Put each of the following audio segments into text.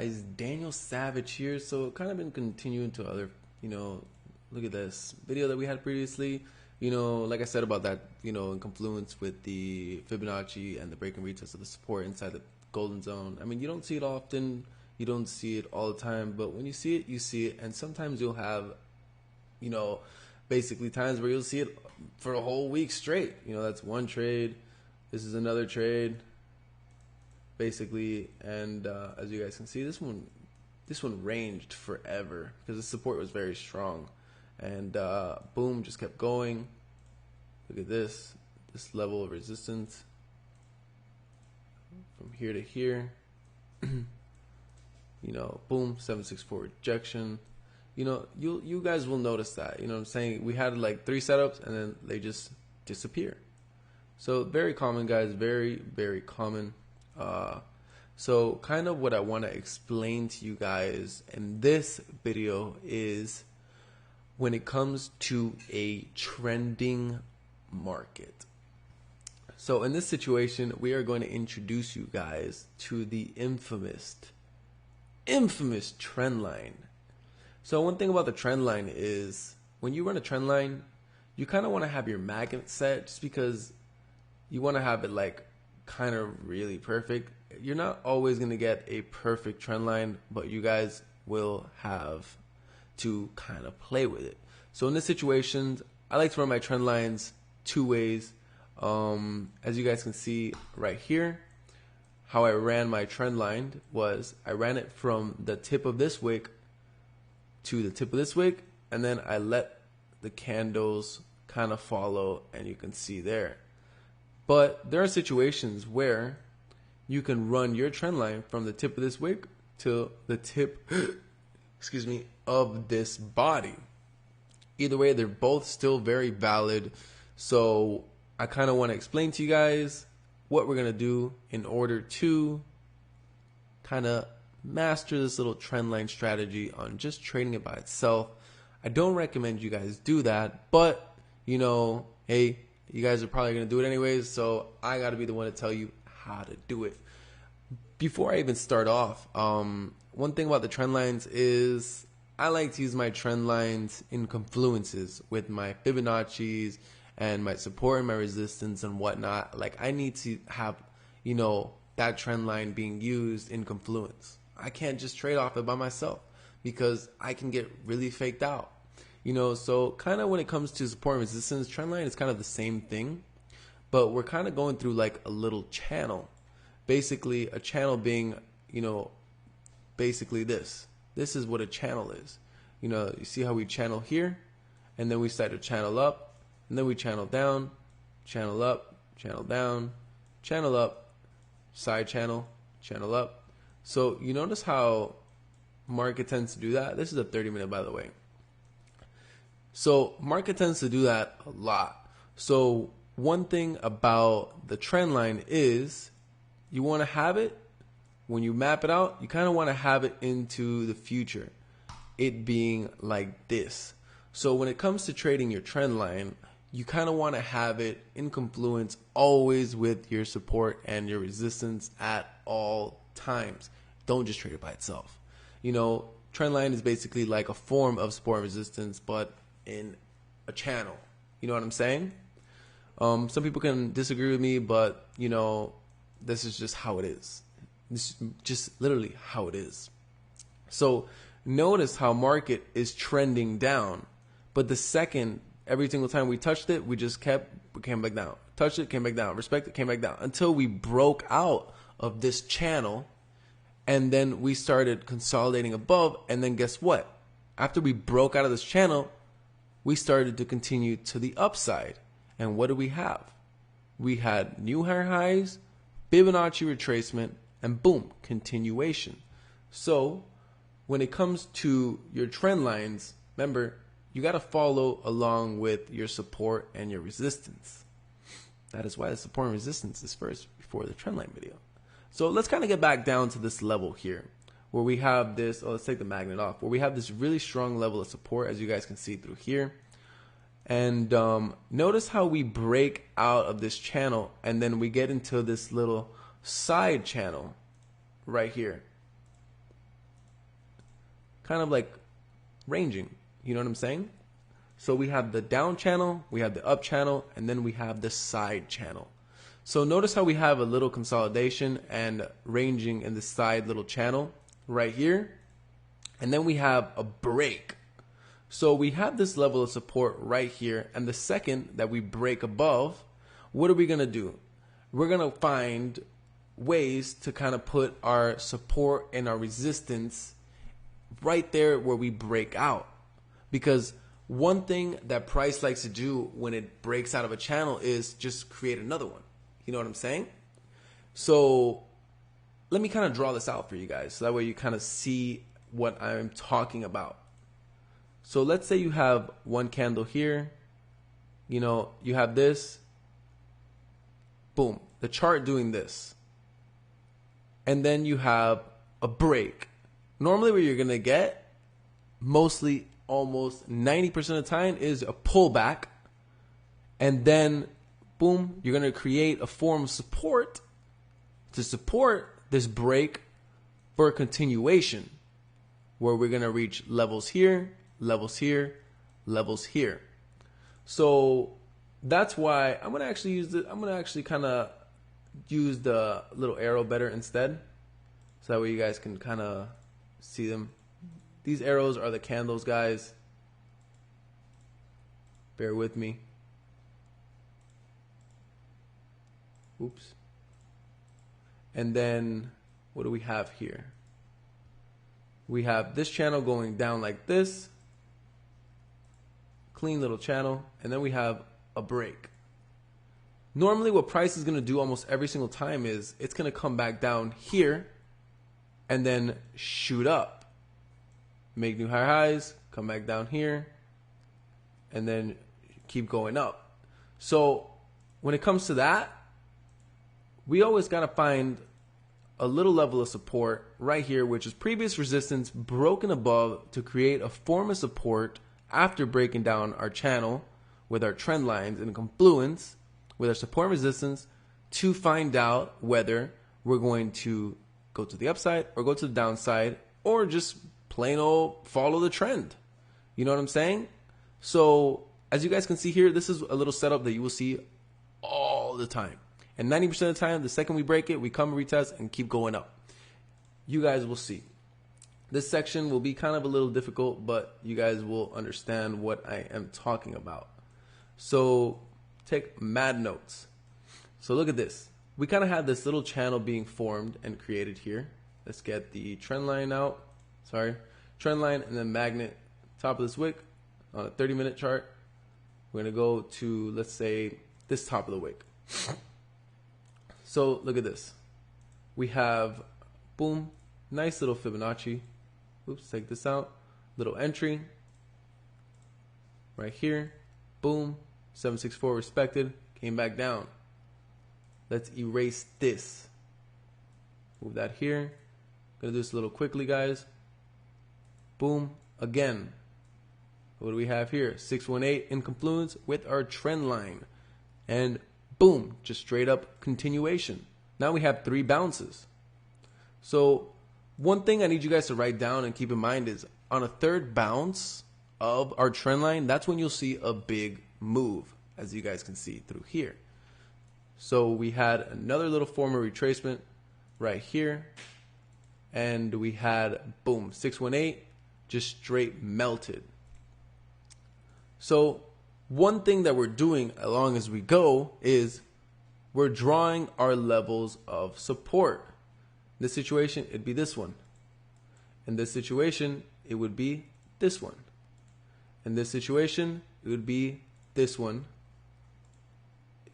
Is Daniel Savage here. So kind of been continuing to other, look at this video that we had previously. Like I said about that, in confluence with the Fibonacci and the break and retest of the support inside the golden zone. I mean, you don't see it often, you don't see it all the time, but when you see it, you see it. And sometimes you'll have, basically times where you'll see it for a whole week straight. That's one trade. This is another trade, basically. And as you guys can see, this one ranged forever because the support was very strong. And boom, just kept going. Look at this level of resistance from here to here. Boom, 764 rejection. You guys will notice that. What I'm saying? We had like 3 setups and then they just disappear. So very common, guys, very, very common. So kind of what I want to explain to you guys in this video is when it comes to a trending market. So in this situation, we are going to introduce you guys to the infamous trend line. So one thing about the trend line is when you run a trend line, you kind of want to have your magnet set just because you want to have it like kind of really perfect. You're not always going to get a perfect trend line, but you guys will have to kind of play with it. So in this situation, I like to run my trend lines 2 ways. As you guys can see right here, how I ran my trend line was I ran it from the tip of this wick to the tip of this wick, and then I let the candles kind of follow, and you can see there. But there are situations where you can run your trend line from the tip of this wick to the tip excuse me, of this body. Either way, they're both still very valid. So I kind of want to explain to you guys what we're going to do in order to kind of master this little trend line strategy on just trading it by itself. I don't recommend you guys do that, but hey, you guys are probably going to do it anyways, so I got to be the one to tell you how to do it. Before I even start off, one thing about the trend lines is I like to use my trend lines in confluences with my Fibonacci's and my support and my resistance and whatnot. Like I need to have, that trend line being used in confluence. I can't just trade off it by myself because I can get really faked out. So kind of when it comes to support and resistance, trend line is kind of the same thing, but we're kind of going through like a little channel. Basically, a channel being, basically this. This is what a channel is. You see how we channel here, and then we start to channel up, and then we channel down, channel up, channel down, channel up, side channel, channel up. So you notice how market tends to do that? This is a 30-minute, by the way. So market tends to do that a lot. So one thing about the trend line is you want to have it, when you map it out, you kind of want to have it into the future, it being like this. So when it comes to trading your trend line, you kind of want to have it in confluence always with your support and your resistance at all times. Don't just trade it by itself. Trend line is basically like a form of support and resistance, but in a channel. You know what I'm saying? Some people can disagree with me, but this is just how it is. This is just literally how it is. So notice how market is trending down, but the second, every single time we touched it, we just came back down. Touched it, came back down. Respect it, came back down until we broke out of this channel, and then we started consolidating above. And then guess what? After we broke out of this channel, we started to continue to the upside. And what do we have? We had new higher highs, Fibonacci retracement, and boom, continuation. So when it comes to your trend lines, remember, you got to follow along with your support and your resistance. That is why the support and resistance is first before the trend line video. So let's kind of get back down to this level here where we have this, let's take the magnet off, where we have this really strong level of support, as you guys can see through here. And notice how we break out of this channel and then we get into this little side channel right here. kind of like ranging. You know what I'm saying? So we have the down channel, we have the up channel, and then we have the side channel. So notice how we have a little consolidation and ranging in the side little channel right here. And then we have a break. So we have this level of support right here. And the second that we break above, what are we going to do? We're going to find ways to kind of put our support and our resistance right there where we break out. Because one thing that price likes to do when it breaks out of a channel is just create another one. You know what I'm saying? So let me kind of draw this out for you guys, so that way you kind of see what I'm talking about. So let's say you have one candle here, you know, you have this, boom, the chart doing this, and then you have a break. Normally what you're gonna get, mostly almost 90% of the time, is a pullback, and then boom, you're gonna create a form of support to support this break for a continuation, where we're gonna reach levels here, levels here, levels here. So that's why I'm gonna actually use the, I'm gonna actually kind of use the little arrow better instead, so that way you guys can kind of see them. These arrows are the candles, guys. Bear with me. Oops. And then what do we have here? We have this channel going down like this. Clean little channel. And then we have a break. Normally what price is going to do almost every single time is it's going to come back down here and then shoot up. Make new higher highs, come back down here, and then keep going up. So when it comes to that, we always got to find a little level of support right here, which is previous resistance broken above to create a form of support after breaking down our channel with our trend lines in confluence with our support and resistance to find out whether we're going to go to the upside or go to the downside or just plain old follow the trend. You know what I'm saying? So as you guys can see here, this is a little setup that you will see all the time. And 90% of the time, the second we break it, we come retest and keep going up. You guys will see. This section will be kind of a little difficult, but you guys will understand what I am talking about. So take mad notes. So look at this. We kind of have this little channel being formed and created here. Let's get the trend line out. Sorry. Trend line and then magnet. Top of this wick on a 30-minute chart. We're going to go to, let's say, this top of the wick. So look at this. We have, boom, nice little Fibonacci. Oops, take this out. Little entry right here. Boom, 764 respected. Came back down. Let's erase this. Move that here. Gonna do this a little quickly, guys. Boom, again. What do we have here? 618 in confluence with our trend line. And boom, just straight up continuation. Now we have 3 bounces. So one thing I need you guys to write down and keep in mind is on a third bounce of our trend line, that's when you'll see a big move, as you guys can see through here. So we had another little form of retracement right here. And we had, boom, 618 just straight melted. So one thing that we're doing along as we go is we're drawing our levels of support. In this situation, it'd be this one. In this situation, it would be this one. In this situation, it would be this one.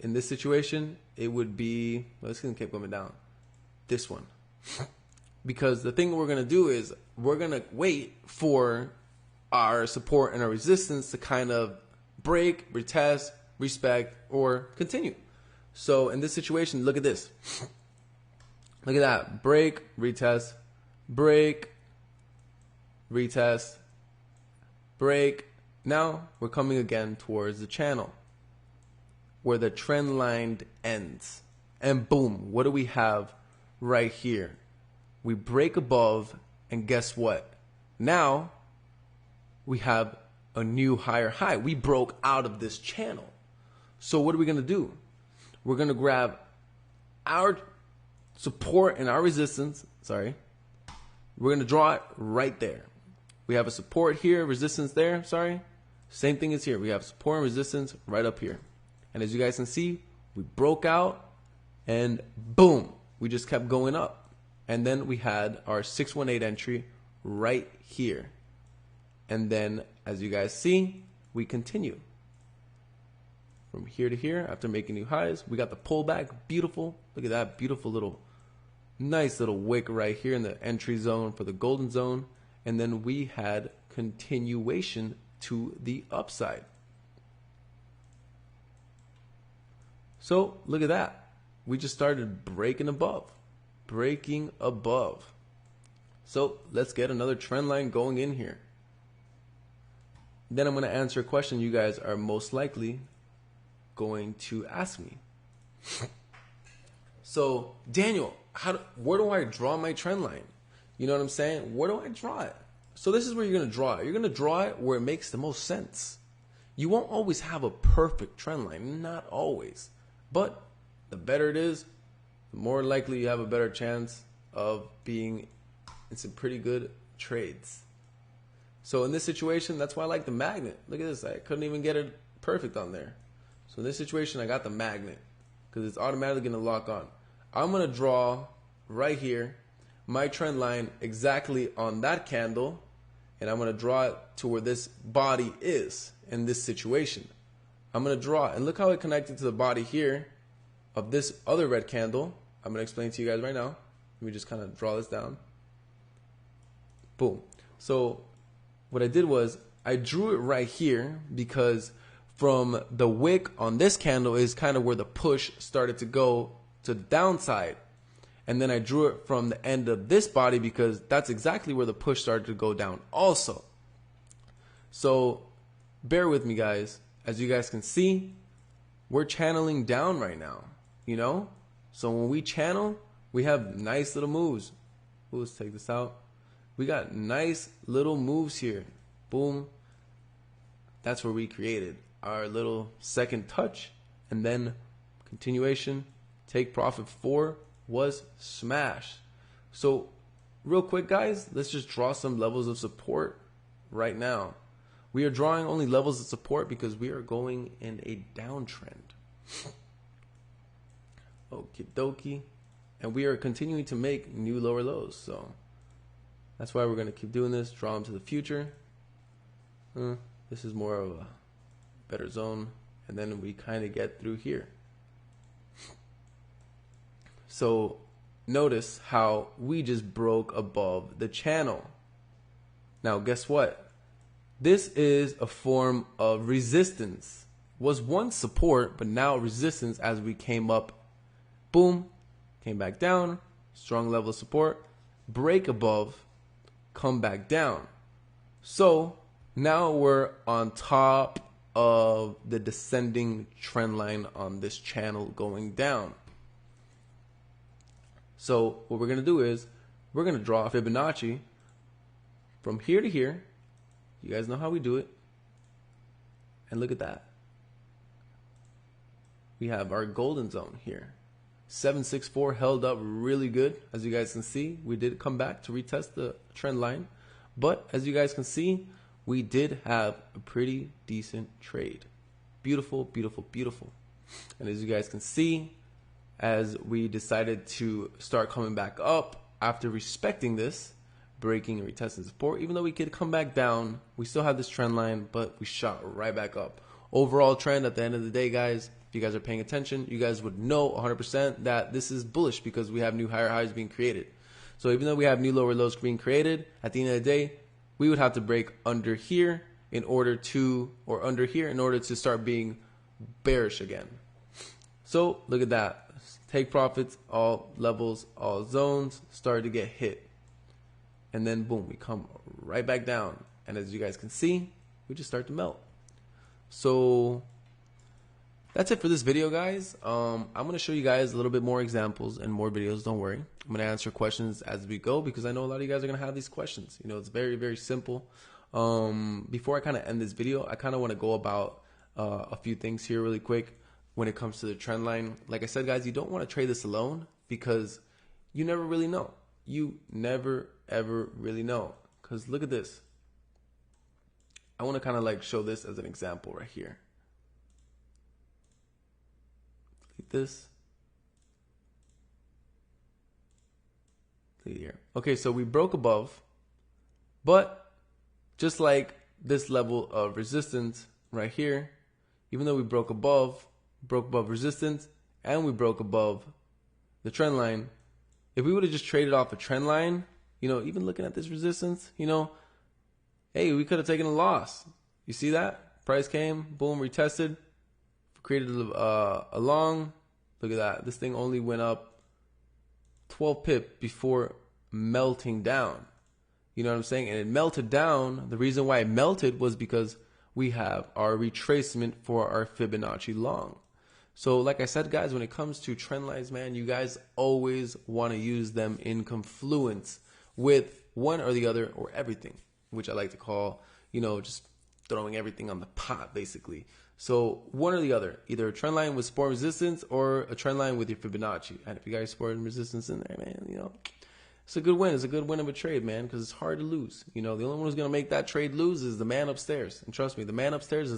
In this situation, it would be, well, it's going to keep going down, this one. Because the thing we're going to do is we're going to wait for our support and our resistance to kind of break, retest, respect, or continue. So in this situation, look at this. Look at that. Break, retest, break, retest, break. Now we're coming again towards the channel where the trend line ends. And boom, what do we have right here? We break above, and guess what? now we have a new higher high. We broke out of this channel. So what are we going to do? We're going to grab our support and our resistance. Sorry. We're going to draw it right there. We have a support here, resistance there. Sorry. Same thing as here. We have support and resistance right up here. And as you guys can see, we broke out and boom, we just kept going up. And then we had our 618 entry right here. And then as you guys see, we continue from here to here after making new highs. We got the pullback. Beautiful. Look at that beautiful little, nice little wick right here in the entry zone for the golden zone. And then we had continuation to the upside. So look at that. We just started breaking above. So let's get another trend line going in here. Then I'm going to answer a question you guys are most likely going to ask me. So Daniel, where do I draw my trend line? You know what I'm saying? Where do I draw it? So this is where you're going to draw it. You're going to draw it where it makes the most sense. You won't always have a perfect trend line, not always. But the better it is, the more likely you have a better chance of being in some pretty good trades. So in this situation, that's why I like the magnet. Look at this. I couldn't even get it perfect on there. So in this situation, I got the magnet because it's automatically going to lock on. I'm going to draw right here my trend line exactly on that candle, and I'm going to draw it to where this body is in this situation. I'm going to draw it, and look how it connected to the body here of this other red candle. I'm going to explain to you guys right now. Let me just kind of draw this down. Boom. So what I did was I drew it right here because from the wick on this candle is kind of where the push started to go to the downside. And then I drew it from the end of this body because that's exactly where the push started to go down also. So bear with me, guys. As you guys can see, we're channeling down right now, you know? So when we channel, we have nice little moves. Ooh, let's take this out. We got nice little moves here. Boom. That's where we created our little second touch. And then continuation, take profit 4 was smash. So real quick, guys, let's just draw some levels of support right now. We are drawing only levels of support because we are going in a downtrend. Okie dokie. And we are continuing to make new lower lows. So that's why we're going to keep doing this. Draw them to the future. This is more of a better zone. And then we kind of get through here. So notice how we just broke above the channel. Now guess what? This is a form of resistance. Was once support, but now resistance as we came up. Boom. Came back down. Strong level of support. Break above. Come back down. So now we're on top of the descending trend line on this channel going down. So what we're going to do is we're going to draw Fibonacci from here to here. You guys know how we do it. And look at that. We have our golden zone here. 764 held up really good. As you guys can see, we did come back to retest the trend line. But as you guys can see, we did have a pretty decent trade. Beautiful, beautiful, beautiful. And as you guys can see, as we decided to start coming back up after respecting this, breaking and retesting support, even though we could come back down, we still have this trend line, but we shot right back up. Overall trend at the end of the day, guys, if you guys are paying attention, you guys would know 100% that this is bullish because we have new higher highs being created. So even though we have new lower lows being created, at the end of the day, we would have to break under here in order to, or under here in order to start being bearish again. So look at that. Take profits, all levels, all zones started to get hit. And then boom, we come right back down. And as you guys can see, we just start to melt. So That's it for this video, guys. I'm going to show you guys a little bit more examples and more videos. Don't worry. I'm going to answer questions as we go because I know a lot of you guys are going to have these questions. You know, it's very, very simple. Before I kind of end this video, I kind of want to go about a few things here really quick when it comes to the trend line. Like I said, guys, you don't want to trade this alone because you never really know. You never, ever really know. Because look at this. I want to kind of like show this as an example right here. Like this. Look here. Okay, so we broke above, but just like this level of resistance right here, even though we broke above resistance, and we broke above the trend line, if we would have just traded off a trend line, you know, even looking at this resistance, you know, hey, we could have taken a loss. You see that? Price came, boom, retested, created a long. Look at that. This thing only went up 12 pip before melting down. You know what I'm saying? And it melted down. The reason why it melted was because we have our retracement for our Fibonacci long. So like I said, guys, when it comes to trend lines, man, you guys always want to use them in confluence with one or the other or everything, which I like to call, you know, just throwing everything on the pot, basically. So one or the other, either a trend line with support resistance or a trend line with your Fibonacci. And if you guys support resistance in there, man, you know, it's a good win. It's a good win of a trade, man, because it's hard to lose. You know, the only one who's going to make that trade lose is the man upstairs. And trust me, the man upstairs is